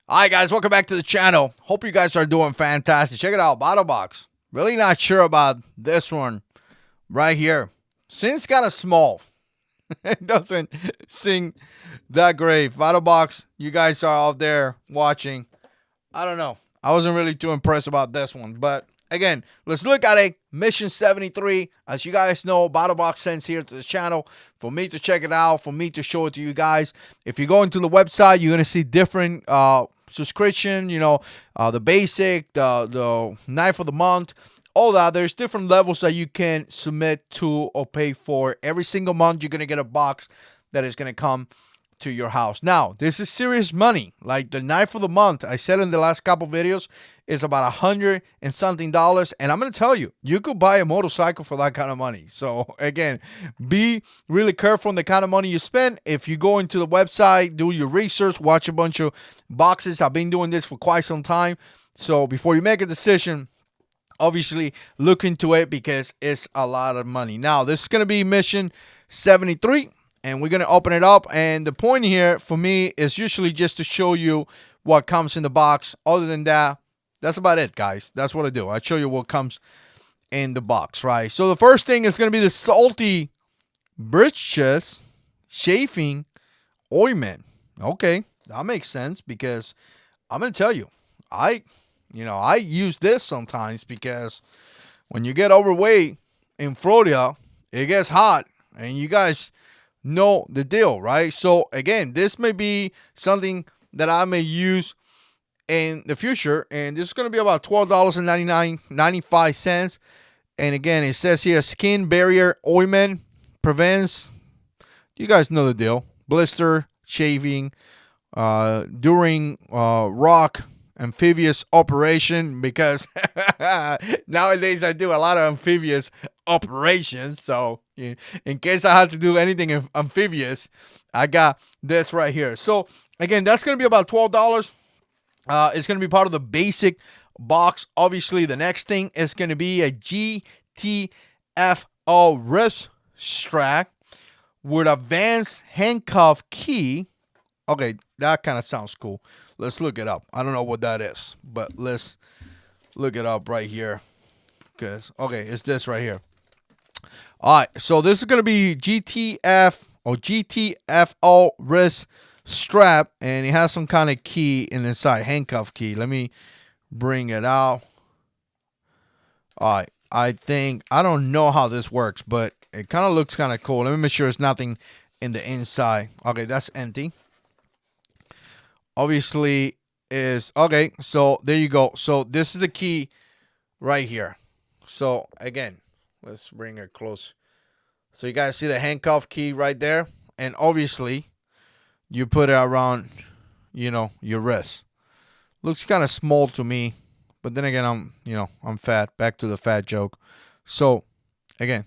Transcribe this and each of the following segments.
Alright guys, welcome back to the channel. Hope you guys are doing fantastic. Check it out, Battlbox. Really not sure about this one right here. Seems kind of small. It doesn't sing that great. Battlbox, you guys are out there watching. I don't know. I wasn't really too impressed about this one. But again, let's look at a Mission 73. As you guys know, Battlbox sends here to the channel for me to check it out, for me to show it to you guys. If you go into the website, you're going to see different subscription, the basic, the knife of the month, all that. There's different levels that you can submit to or pay for. Every single month, you're going to get a box that is going to come to your house. Now, this is serious money. Like the knife of the month, I said in the last couple videos, is about $100 and something. And I'm going to tell you, you could buy a motorcycle for that kind of money. So again, be really careful on the kind of money you spend. If you go into the website, do your research, watch a bunch of boxes. I've been doing this for quite some time. So before you make a decision, obviously look into it because it's a lot of money. Now, this is going to be Mission 73. And we're going to open it up. And the point here for me is usually just to show you what comes in the box. Other than that, that's about it, guys. That's what I do. I show you what comes in the box, right? So the first thing is going to be the Salty Britches Shaving Ointment. Okay, that makes sense because I'm going to tell you, I use this sometimes because when you get overweight in Florida, it gets hot. And you guys know the deal, right? So again, this may be something that I may use in the future, and this is going to be about $12.95. And again, it says here skin barrier ointment prevents, you guys know the deal, blister shaving during rock amphibious operation, because nowadays I do a lot of amphibious operations. So in case I have to do anything amphibious, I got this right here. So again, that's going to be about $12. It's going to be part of the basic box. Obviously, the next thing is going to be a Gtfo wrist strap with advanced handcuff key. Okay, that kind of sounds cool. Let's look it up. I don't know what that is, but let's look it up right here. Okay, it's this right here. All right, so this is going to be Gtfo wrist strap, and it has some kind of key in the inside, handcuff key. Let me bring it out. All right, I don't know how this works, but it kind of looks kind of cool. Let me make sure it's nothing in the inside. Okay, that's empty. Obviously is okay, so there you go. So this is the key right here. So again, let's bring it close. So you guys see the handcuff key right there, and obviously you put it around, your wrist. Looks kind of small to me, but then again, I'm fat. Back to the fat joke. So again,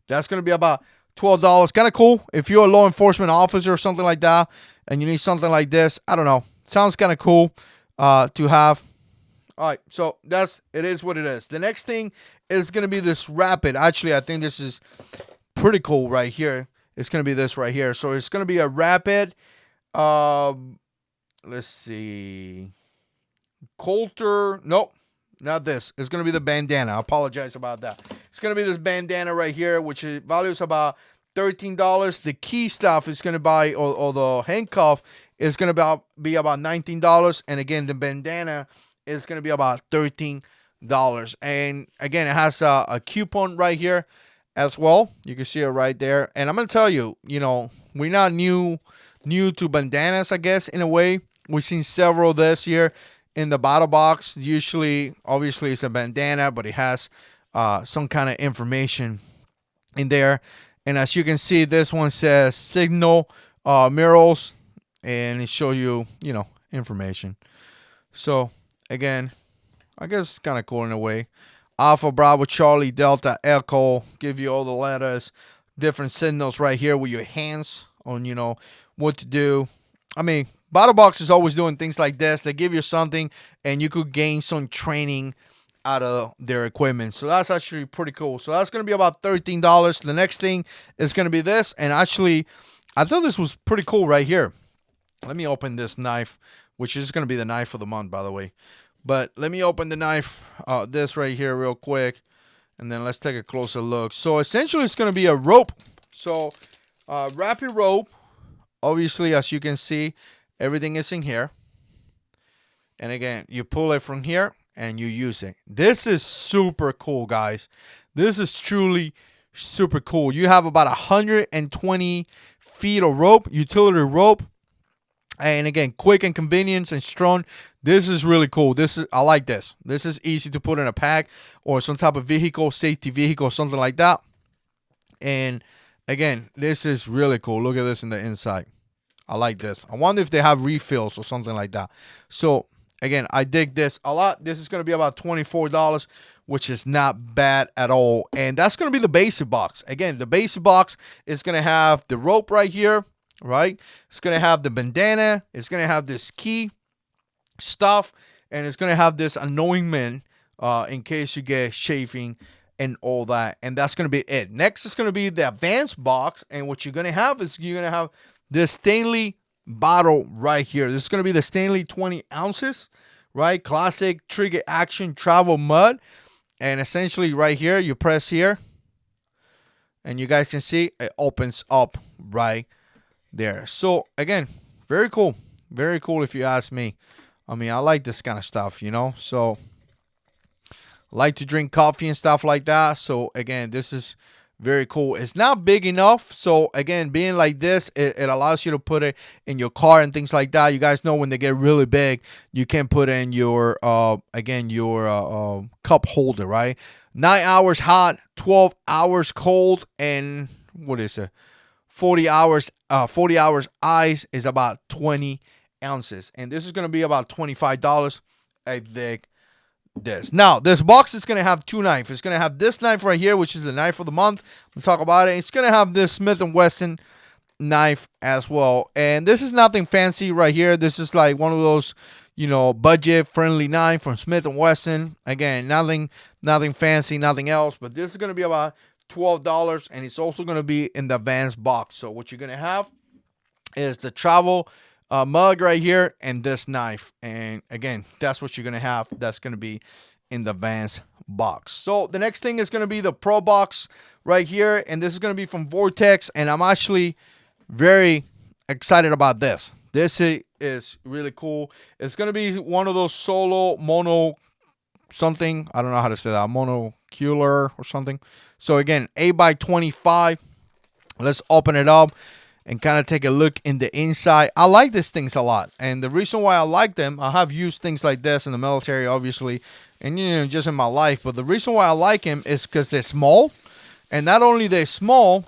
that's gonna be about $12. Kind of cool if you're a law enforcement officer or something like that, and you need something like this. I don't know. Sounds kind of cool to have. All right, so it is what it is. The next thing is going to be this rapid. Actually, I think this is pretty cool right here. It's going to be this right here. So it's going to be a rapid. Let's see. Coulter. Nope, not this. It's going to be the bandana. I apologize about that. It's going to be this bandana right here, which values about $13. The key stuff is going to buy, or the handcuff is going to be about $19. And again, the bandana is going to be about $13. And again, it has a coupon right here as well. You can see it right there. And I'm going to tell you, we're not new to bandanas, I guess, in a way. We've seen several this year in the Battlbox. Usually, obviously, it's a bandana, but it has some kind of information in there. And as you can see, this one says signal murals, and it show you, information. So again, I guess it's kind of cool in a way. Alpha, Bravo, Charlie, Delta, Echo, give you all the letters, different signals right here with your hands on, what to do. I mean, Battlbox is always doing things like this. They give you something, and you could gain some training out of their equipment. So that's actually pretty cool. So that's going to be about $13. The next thing is going to be this. And actually, I thought this was pretty cool right here. Let me open this knife which is going to be the knife of the month, by the way. But let me open the knife, this right here real quick, and then let's take a closer look. So essentially it's going to be a rope. So rapid rope, obviously, as you can see, everything is in here. And again, you pull it from here and you use it. This is super cool, guys. This is truly super cool. You have about 120 feet of rope, utility rope. And again, quick and convenient and strong. This is really cool. I like this. This is easy to put in a pack or some type of vehicle, safety vehicle, something like that. And again, this is really cool. Look at this in the inside. I like this. I wonder if they have refills or something like that. So again, I dig this a lot. This is going to be about $24, which is not bad at all. And that's going to be the basic box. Again, the basic box is going to have the rope right here, right? It's going to have the bandana. It's going to have this key stuff. And it's going to have this anointment in case you get chafing and all that. And that's going to be it. Next is going to be the advanced box. And what you're going to have is you're going to have this Stanley bottle right here. This is going to be the Stanley 20 ounces, right? Classic trigger action travel mud. And essentially right here, you press here. And you guys can see it opens up right there. So again, very cool. Very cool if you ask me. I mean, I like this kind of stuff, you know. So I like to drink coffee and stuff like that. So again, this is very cool. It's not big enough. So again, being like this, it allows you to put it in your car and things like that. You guys know when they get really big, you can put in your, cup holder, right? 9 hours hot, 12 hours cold, and what is it? 40 hours ice is about 20 ounces. And this is going to be about $25. I think this. Now, this box is going to have two knives. It's going to have this knife right here, which is the knife of the month. We'll talk about it. It's going to have this Smith & Wesson knife as well. And this is nothing fancy right here. This is like one of those, budget-friendly knife from Smith & Wesson. Again, nothing fancy, nothing else. But this is going to be about $12, and it's also going to be in the advanced box. So what you're going to have is the travel mug right here and this knife. And again, that's what you're going to have. That's going to be in the advanced box. So the next thing is going to be the Pro Box right here. And this is going to be from Vortex. And I'm actually very excited about this. This is really cool. It's going to be one of those solo mono something. I don't know how to say that. Monocular or something. So again, 8x25. Let's open it up and kind of take a look in the inside. I like these things a lot. And the reason why I like them, I have used things like this in the military, obviously, and just in my life. But the reason why I like them is because they're small. And not only they're small,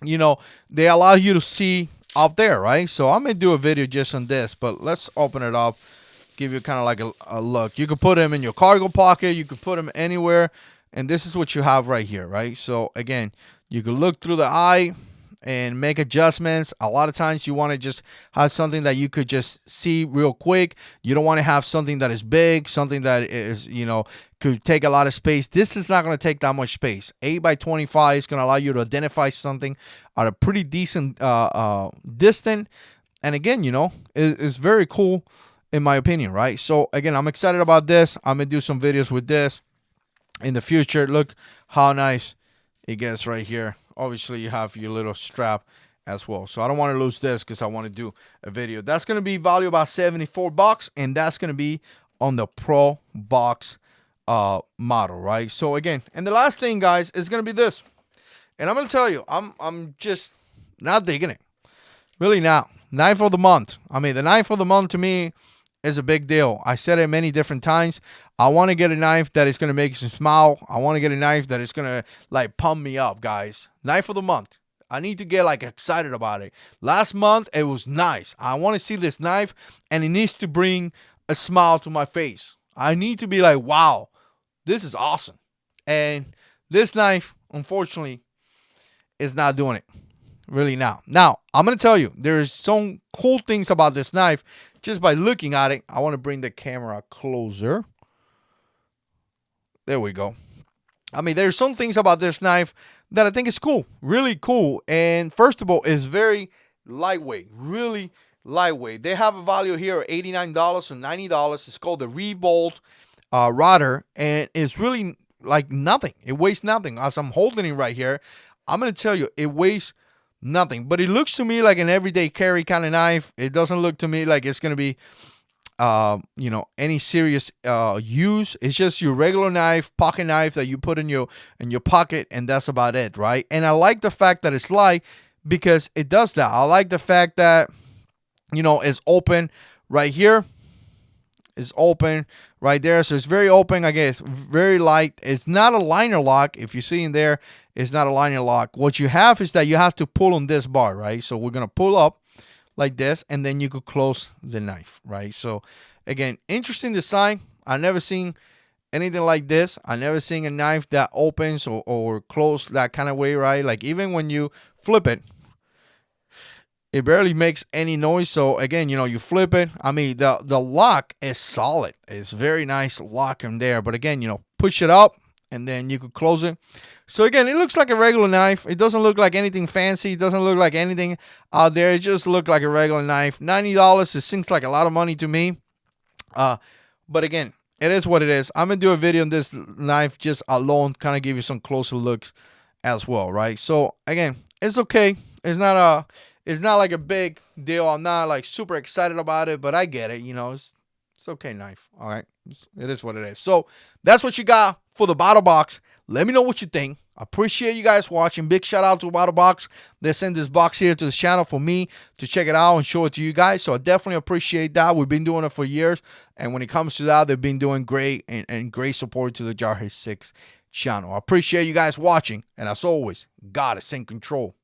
they allow you to see out there, right? So I'm going to do a video just on this. But let's open it up, give you kind of like a look. You could put them in your cargo pocket. You could put them anywhere. And this is what you have right here, right? So again, you can look through the eye and make adjustments. A lot of times you want to just have something that you could just see real quick. You don't want to have something that is big, something that is, could take a lot of space. This is not going to take that much space. 8x25 is going to allow you to identify something at a pretty decent distance. And again, it's very cool in my opinion, right? So again, I'm excited about this. I'm going to do some videos with this in the future. Look how nice it gets right here. Obviously, you have your little strap as well. So I don't want to lose this because I want to do a video. That's going to be valued about $74, and that's going to be on the Pro Box model, right? So again, and the last thing, guys, is going to be this. And I'm going to tell you, I'm just not digging it. Really not. Knife of the month. I mean, the knife of the month to me is a big deal. I said it many different times. I want to get a knife that is going to make you smile. I want to get a knife that is going to pump me up, guys. Knife of the month. I need to get excited about it. Last month it was nice. I want to see this knife and it needs to bring a smile to my face. I need to be like, wow, this is awesome. And this knife, unfortunately, is not doing it. Really not. Now, I'm going to tell you, there's some cool things about this knife. Just by looking at it, I want to bring the camera closer. There we go. I mean, there's some things about this knife that I think is cool. Really cool. And first of all, it's very lightweight. Really lightweight. They have a value here of $89 or $90. It's called the Revolt router, and it's really like nothing. It weighs nothing. As I'm holding it right here, I'm gonna tell you, it weighs nothing. But it looks to me like an everyday carry kind of knife. It doesn't look to me like it's gonna be any serious use. It's just your regular knife, pocket knife that you put in your pocket, and that's about it, right? And I like the fact that it's light because it does that. I like the fact that it's open right here. It's open right there, so it's very open. I guess very light. It's not a liner lock. If you see in there, it's not a liner lock. What you have is that you have to pull on this bar, right? So we're gonna pull up like this, and then you could close the knife, right? So again, interesting design. I've never seen anything like this. I never seen a knife that opens or close that kind of way, right? Like even when you flip it, it barely makes any noise. So again, you flip it. I mean, the lock is solid. It's very nice lock in there. But again, push it up and then you could close it. So again, it looks like a regular knife. It doesn't look like anything fancy. It doesn't look like anything out there. It just looks like a regular knife. $90, it seems like a lot of money to me. But again, it is what it is. I'm going to do a video on this knife just alone, kind of give you some closer looks as well, right? So again, it's okay. It's not like a big deal. I'm not like super excited about it, but I get it. It's okay knife. All right. It is what it is. So that's what you got for the Battlbox. Let me know what you think. I appreciate you guys watching. Big shout out to Battlbox. They sent this box here to the channel for me to check it out and show it to you guys. So I definitely appreciate that. We've been doing it for years. And when it comes to that, they've been doing great and great support to the Jarhead 6 channel. I appreciate you guys watching. And as always, God is in control.